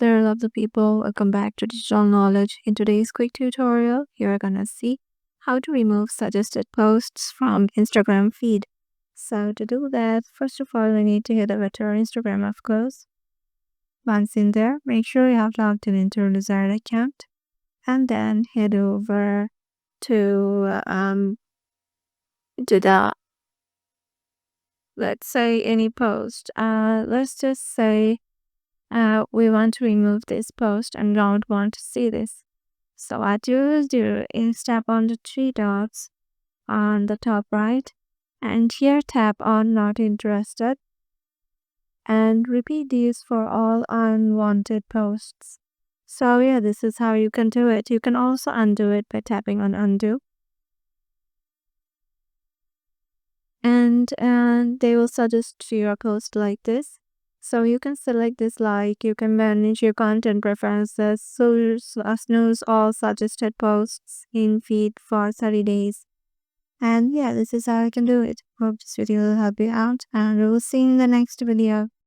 there, lovely people. Welcome back to Digital Knowledge. In today's quick tutorial, you're gonna see how to remove suggested posts from Instagram feed. So to do that, first of all, we need to head over to our Instagram, of course. Once in there, make sure you have logged in into your desired account, and then head over to the, let's say, any post. Let's just say we want to remove this post and don't want to see this. So what you will do is tap on the three dots on the top right, and here tap on not interested, and repeat these for all unwanted posts. So yeah, this is how you can do it. You can also undo it by tapping on undo, and they will suggest your post like this. So you can select this, like you can manage your content preferences, so snooze all suggested posts in feed for 30 days. And yeah, this is how you can do it. Hope this video will help you out, and we will see you in the next video.